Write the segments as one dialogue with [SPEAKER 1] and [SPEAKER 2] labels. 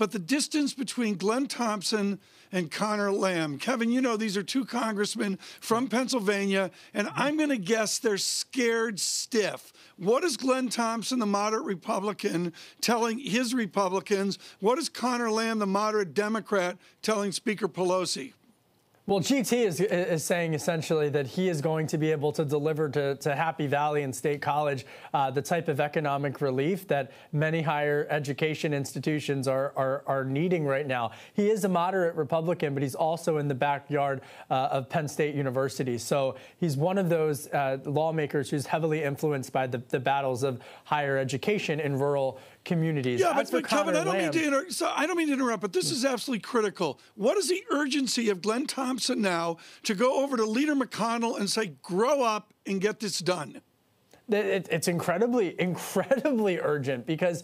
[SPEAKER 1] but the distance between Glenn Thompson and Conor Lamb. Kevin, you know these are two congressmen from Pennsylvania, and I'm going to guess they're scared stiff. What is Glenn Thompson, the moderate Republican, telling his Republicans? What is Conor Lamb, the moderate Democrat, telling Speaker Pelosi?
[SPEAKER 2] Well, GT is saying essentially that he is going to be able to deliver to Happy Valley and State College the type of economic relief that many higher education institutions are needing right now. He is a moderate Republican, but he's also in the backyard of Penn State University. So he's one of those lawmakers who's heavily influenced by the battles of higher education in rural communities.
[SPEAKER 1] Yeah, but Kevin, I don't mean to interrupt, but this is absolutely critical. What is the urgency of Glenn Thompson now to go over to Leader McConnell and say, grow up and get this done?
[SPEAKER 2] It's incredibly urgent because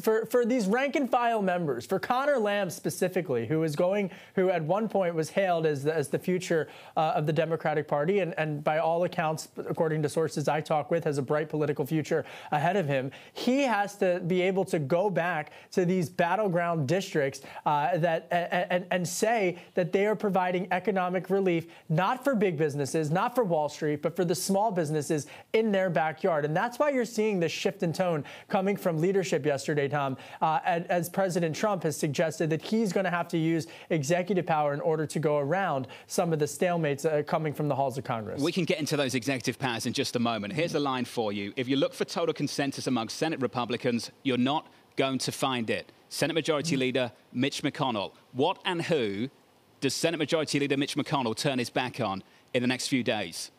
[SPEAKER 2] for these rank and file members, for Conor Lamb specifically, who at one point was hailed as the future of the Democratic Party and by all accounts, according to sources I talk with, has a bright political future ahead of him. He has to be able to go back to these battleground districts and say that they are providing economic relief, not for big businesses, not for Wall Street, but for the small businesses in their backyard. And that's why you're seeing this shift in tone coming from leadership yesterday, Tom, as President Trump has suggested that he's going to have to use executive power in order to go around some of the stalemates coming from the halls of Congress.
[SPEAKER 3] We can get into those executive powers in just a moment. Here's a line for you. If you look for total consensus among Senate Republicans, you're not going to find it. Senate Majority Leader Mitch McConnell. What and who does Senate Majority Leader Mitch McConnell turn his back on in the next few days?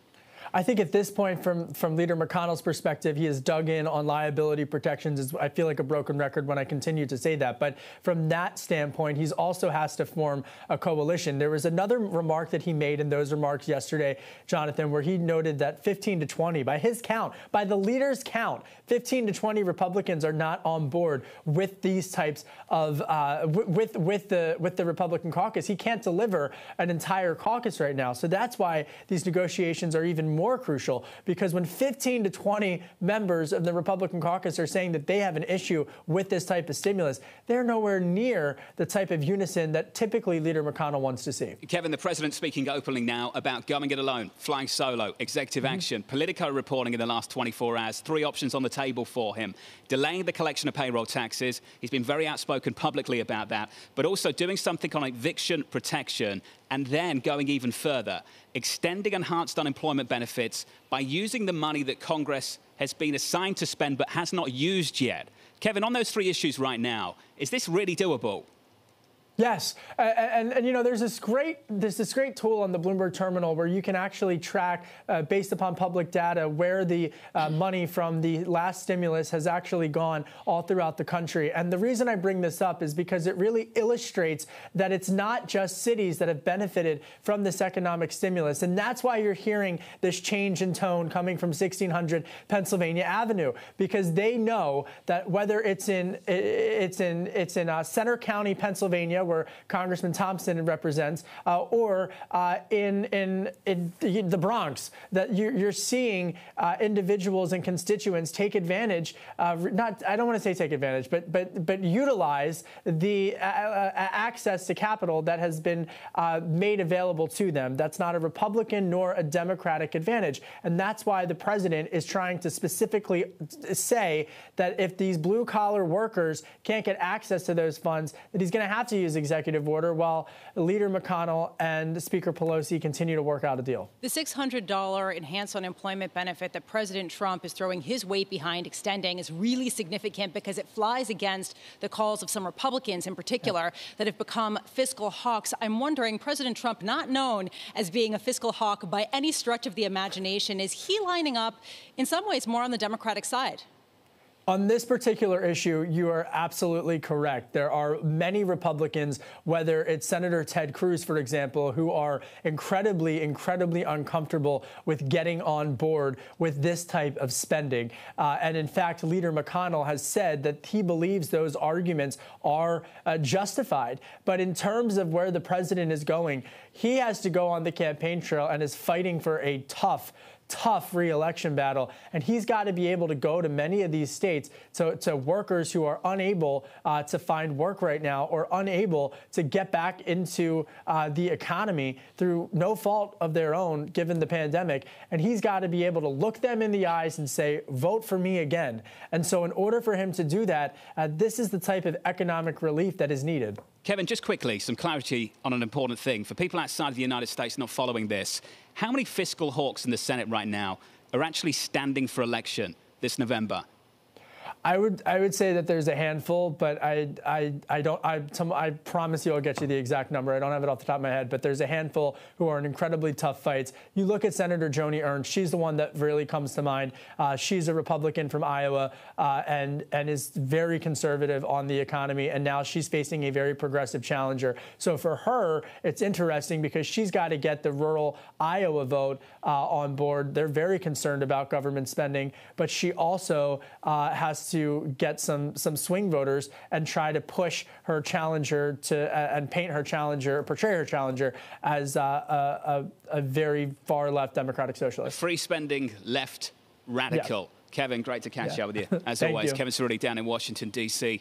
[SPEAKER 2] I think at this point, from Leader McConnell's perspective, he has dug in on liability protections. I feel like a broken record when I continue to say that. But from that standpoint, he also has to form a coalition. There was another remark that he made in those remarks yesterday, Jonathan, where he noted that 15 to 20, by his count, by the leader's count, 15 to 20 Republicans are not on board with these types of with the Republican caucus. He can't deliver an entire caucus right now. So that's why these negotiations are even more crucial, because when 15 to 20 members of the Republican caucus are saying that they have an issue with this type of stimulus, they're nowhere near the type of unison that typically Leader McConnell wants to see.
[SPEAKER 3] Kevin, the president speaking openly now about going it alone, flying solo, executive action. Politico reporting in the last 24 hours, 3 options on the table for him. Delaying the collection of payroll taxes. He's been very outspoken publicly about that, but also doing something on eviction protection, and then going even further, extending enhanced unemployment benefits by using the money that Congress has been assigned to spend but has not used yet. Kevin, on those 3 issues right now, is this really doable?
[SPEAKER 2] Yes, and you know, there's this great tool on the Bloomberg terminal where you can actually track, based upon public data, where the money from the last stimulus has actually gone all throughout the country. And the reason I bring this up is because it really illustrates that it's not just cities that have benefited from this economic stimulus, and that's why you're hearing this change in tone coming from 1600 Pennsylvania Avenue, because they know that whether it's in Center County, Pennsylvania, where Congressman Thompson represents, or in the Bronx, that you're seeing individuals and constituents take advantage, I don't want to say take advantage, but utilize the access to capital that has been made available to them. That's not a Republican nor a Democratic advantage. And that's why the president is trying to specifically say that if these blue-collar workers can't get access to those funds, that he's going to have to use executive order while Leader McConnell and Speaker Pelosi continue to work out a deal.
[SPEAKER 4] The $600 enhanced unemployment benefit that President Trump is throwing his weight behind extending is really significant because it flies against the calls of some Republicans in particular that have become fiscal hawks. I'm wondering, President Trump, not known as being a fiscal hawk by any stretch of the imagination, is he lining up in some ways more on the Democratic side?
[SPEAKER 2] On this particular issue, you are absolutely correct. There are many Republicans, whether it's Senator Ted Cruz, for example, who are incredibly uncomfortable with getting on board with this type of spending. And in fact, Leader McConnell has said that he believes those arguments are justified. But in terms of where the president is going, he has to go on the campaign trail and is fighting for a tough tough re-election battle, and he's got to be able to go to many of these states to workers who are unable to find work right now or unable to get back into the economy through no fault of their own given the pandemic. And he's got to be able to look them in the eyes and say, vote for me again. And so in order for him to do that, this is the type of economic relief that is needed.
[SPEAKER 3] Kevin, just quickly, some clarity on an important thing. For people outside of the United States not following this, how many fiscal hawks in the Senate right now are actually standing for election this November?
[SPEAKER 2] I would say that there's a handful, but I promise you I'll get you the exact number. I don't have it off the top of my head, but there's a handful who are in incredibly tough fights. You look at Senator Joni Ernst, she's the one that really comes to mind. She's a Republican from Iowa and is very conservative on the economy, and now she's facing a very progressive challenger. So for her, it's interesting because she's got to get the rural Iowa vote on board. They're very concerned about government spending, but she also has to get some swing voters and try to push her challenger and paint her challenger, portray her challenger as a very far left Democratic socialist.
[SPEAKER 3] A free spending left radical. Yeah. Kevin, great to catch up with you. As always, Kevin Cirilli down in Washington, D.C.